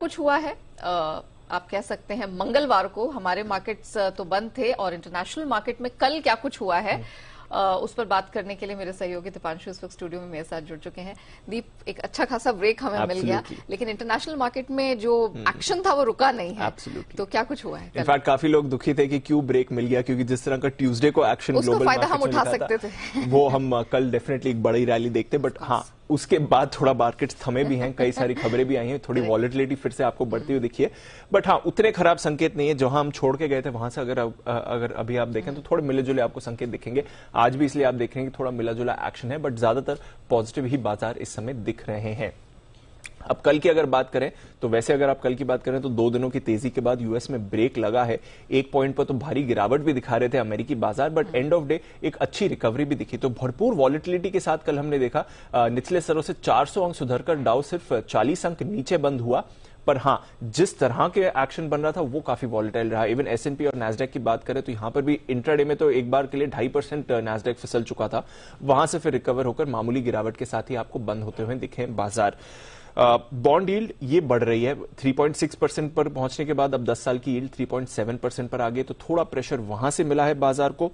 कुछ हुआ है आप कह सकते हैं मंगलवार को हमारे मार्केट्स तो बंद थे और इंटरनेशनल मार्केट में कल क्या कुछ हुआ है उस पर बात करने के लिए मेरे सहयोगी दीपांशु इस वक्त स्टूडियो में मेरे साथ जुड़ चुके हैं। दीप, एक अच्छा खासा ब्रेक हमें मिल गया, लेकिन इंटरनेशनल मार्केट में जो एक्शन था वो रुका नहीं है। तो क्या कुछ हुआ है? इनफैक्ट काफी लोग दुखी थे कि क्यों ब्रेक मिल गया, क्योंकि जिस तरह का ट्यूसडे को एक्शन ग्लोबल फायदा हम उठा सकते थे वो हम कल डेफिनेटली एक बड़ी रैली देखते, बट हाँ उसके बाद थोड़ा मार्केट्स थमे भी हैं, कई सारी खबरें भी आई हैं, थोड़ी वॉलेटिलिटी फिर से आपको बढ़ती हुई दिखी है। बट हाँ, उतने खराब संकेत नहीं है। जहां हम छोड़ के गए थे वहां से अगर अभी आप देखें तो थोड़े मिले जुले आपको संकेत दिखेंगे। आज भी इसलिए आप देख रहे हैं कि थोड़ा मिला जुला एक्शन है, बट ज्यादातर पॉजिटिव ही बाजार इस समय दिख रहे हैं। अब कल की अगर बात करें तो वैसे अगर आप कल की बात करें तो 2 दिनों की तेजी के बाद यूएस में ब्रेक लगा है। 1 पॉइंट पर तो भारी गिरावट भी दिखा रहे थे अमेरिकी बाजार, बट एंड ऑफ डे एक अच्छी रिकवरी भी दिखी। तो भरपूर वॉलेटिलिटी के साथ कल हमने देखा निचले स्तरों से 400 अंक सुधरकर डाउ सिर्फ 40 अंक नीचे बंद हुआ। पर हां, जिस तरह के एक्शन बन रहा था वो काफी वॉलेटाइल रहा। इवन एसएनपी और नैस्डैक की बात करें तो यहां पर भी इंट्राडे में तो एक बार के लिए 2.5% नैस्डैक फिसल चुका था, वहां से फिर रिकवर होकर मामूली गिरावट के साथ ही आपको बंद होते हुए दिखे बाजार। बॉन्ड यील्ड ये बढ़ रही है 3.6% पर पहुंचने के बाद अब 10 साल की यील्ड 3.7% पर आ गई, तो थोड़ा प्रेशर वहां से मिला है बाजार को।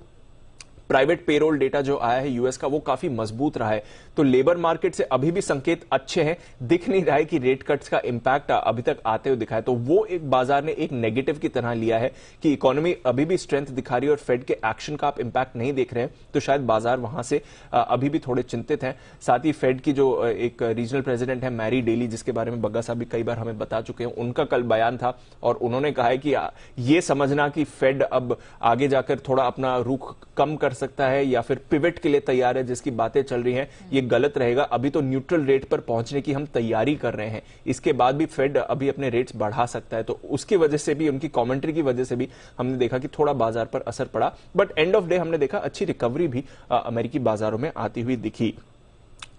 प्राइवेट पेरोल डेटा जो आया है यूएस का वो काफी मजबूत रहा है, तो लेबर मार्केट से अभी भी संकेत अच्छे हैं। दिख नहीं रहा है कि रेट कट्स का इंपैक्ट अभी तक आते हुए दिखा है, तो वो एक बाजार ने एक नेगेटिव की तरह लिया है कि इकोनॉमी अभी भी स्ट्रेंथ दिखा रही है और फेड के एक्शन का आप इंपैक्ट नहीं देख रहे हैं, तो शायद बाजार वहां से अभी भी थोड़े चिंतित हैं। साथ ही फेड की जो एक रीजनल प्रेसिडेंट है मैरी डेली, जिसके बारे में बग्गा साहब भी कई बार हमें बता चुके हैं, उनका कल बयान था और उन्होंने कहा है कि ये समझना कि फेड अब आगे जाकर थोड़ा अपना रुख कम कर सकता है या फिर पिवट के लिए तैयार है, जिसकी बातें चल रही हैं, ये गलत रहेगा। अभी तो न्यूट्रल रेट पर पहुंचने की हम तैयारी कर रहे हैं, इसके बाद भी फेड अभी अपने रेट्स बढ़ा सकता है। तो उसकी वजह से भी, उनकी कमेंट्री की वजह से भी हमने देखा कि थोड़ा बाजार पर असर पड़ा, बट एंड ऑफ डे हमने देखा अच्छी रिकवरी भी अमेरिकी बाजारों में आती हुई दिखी।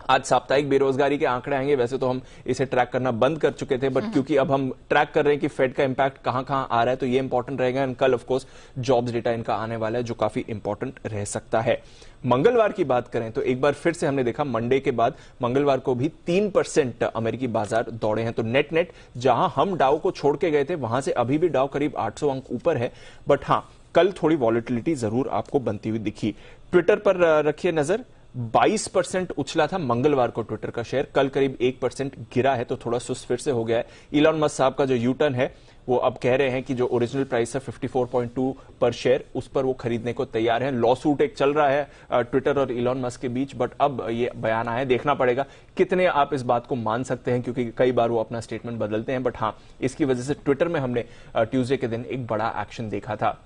आज साप्ताहिक बेरोजगारी के आंकड़े आएंगे, वैसे तो हम इसे ट्रैक करना बंद कर चुके थे, बट क्योंकि अब हम ट्रैक कर रहे हैं कि फेड का इंपैक्ट कहां कहां आ रहा है, तो ये इंपॉर्टेंट रहेगा। एंड कल ऑफ कोर्स जॉब्स डेटा इनका आने वाला है, जो काफी इंपॉर्टेंट रह सकता है। मंगलवार की बात करें तो एक बार फिर से हमने देखा मंडे के बाद मंगलवार को भी 3% अमेरिकी बाजार दौड़े हैं। तो नेट नेट जहां हम डाउ को छोड़ के गए थे वहां से अभी भी डाउ करीब 800 अंक ऊपर है, बट हां कल थोड़ी वॉलेटिलिटी जरूर आपको बनती हुई दिखी। ट्विटर पर रखिए नजर, 22% उछला था मंगलवार को ट्विटर का शेयर, कल करीब 1% गिरा है, तो थोड़ा सुस्त फिर से हो गया है। इलॉन मस्क साहब का जो यू टर्न है वो अब कह रहे हैं कि जो ओरिजिनल प्राइस है 54.2 पर शेयर, उस पर वो खरीदने को तैयार है। लॉ सूट एक चल रहा है ट्विटर और इलॉन मस्क के बीच, बट अब ये बयान आया, देखना पड़ेगा कितने आप इस बात को मान सकते हैं, क्योंकि कई बार वो अपना स्टेटमेंट बदलते हैं। बट हाँ, इसकी वजह से ट्विटर में हमने ट्यूसडे के दिन एक बड़ा एक्शन देखा था।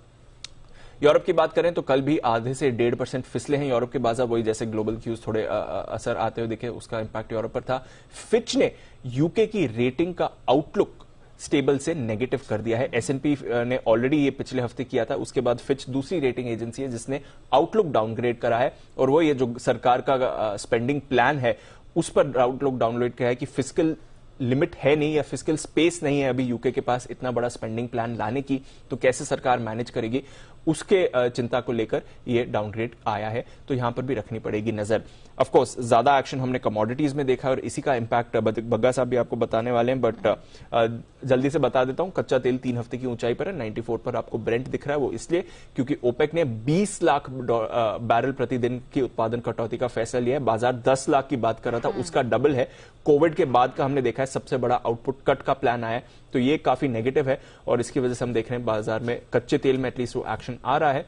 यूरोप की बात करें तो कल भी आधे से 1.5% फिसले हैं यूरोप के बाजार, वही जैसे ग्लोबल क्यूज थोड़े असर आते हुए दिखे, उसका इंपैक्ट यूरोप पर था। फिच ने यूके की रेटिंग का आउटलुक स्टेबल से नेगेटिव कर दिया है। एसएनपी ने ऑलरेडी ये पिछले हफ्ते किया था, उसके बाद फिच दूसरी रेटिंग एजेंसी है जिसने आउटलुक डाउनग्रेड करा है, और वो ये जो सरकार का स्पेंडिंग प्लान है उस पर आउटलुक डाउनग्रेड किया है कि फिस्कल लिमिट है नहीं या फिस्कल स्पेस नहीं है अभी यूके के पास इतना बड़ा स्पेंडिंग प्लान लाने की, तो कैसे सरकार मैनेज करेगी, उसके चिंता को लेकर ये डाउनग्रेड आया है, तो यहां पर भी रखनी पड़ेगी नजर। ऑफ कोर्स ज्यादा एक्शन हमने कमोडिटीज में देखा और इसी का इंपैक्ट बग्गा साहब भी आपको बताने वाले हैं, बट जल्दी से बता देता हूं। कच्चा तेल 3 हफ्ते की ऊंचाई पर है, 94 पर आपको ब्रेंट दिख रहा है, वो इसलिए क्योंकि ओपेक ने 20 लाख बैरल प्रतिदिन की उत्पादन कटौती का फैसला लिया है। बाजार 10 लाख की बात कर रहा था, उसका डबल है। कोविड के बाद का हमने देखा है सबसे बड़ा आउटपुट कट का प्लान आया है, तो ये काफी नेगेटिव है, और इसकी वजह से हम देख रहे हैं बाजार में कच्चे तेल में एटलीस्ट वो एक्शन आ रहा है।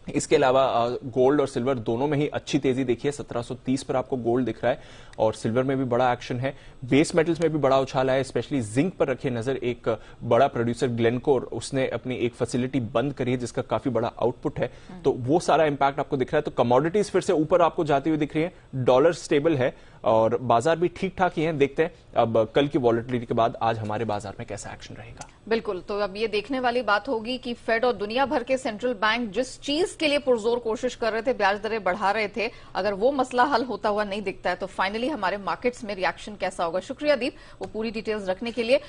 इसके अलावा गोल्ड और सिल्वर दोनों में ही अच्छी तेजी देखी है, 1730 पर आपको गोल्ड दिख रहा है, और सिल्वर में भी बड़ा एक्शन है। बेस मेटल्स में भी बड़ा उछाल है, स्पेशली जिंक पर रखिए नजर। एक बड़ा प्रोड्यूसर ग्लेनकोर, उसने अपनी एक फैसिलिटी बंद करी है जिसका काफी बड़ा आउटपुट है, तो वो सारा इंपैक्ट आपको दिख रहा है। तो कमोडिटीज फिर से ऊपर आपको जाती हुई दिख रही है, डॉलर स्टेबल है और बाजार भी ठीक ठाक ही हैं। देखते हैं अब कल की वॉलेटिलिटी के बाद आज हमारे बाजार में कैसा एक्शन रहेगा। बिल्कुल, तो अब ये देखने वाली बात होगी कि फेड और दुनिया भर के सेंट्रल बैंक जिस चीज के लिए पुरजोर कोशिश कर रहे थे, ब्याज दरें बढ़ा रहे थे, अगर वो मसला हल होता हुआ नहीं दिखता है तो फाइनली हमारे मार्केट्स में रिएक्शन कैसा होगा। शुक्रिया दीप, वो पूरी डिटेल्स रखने के लिए।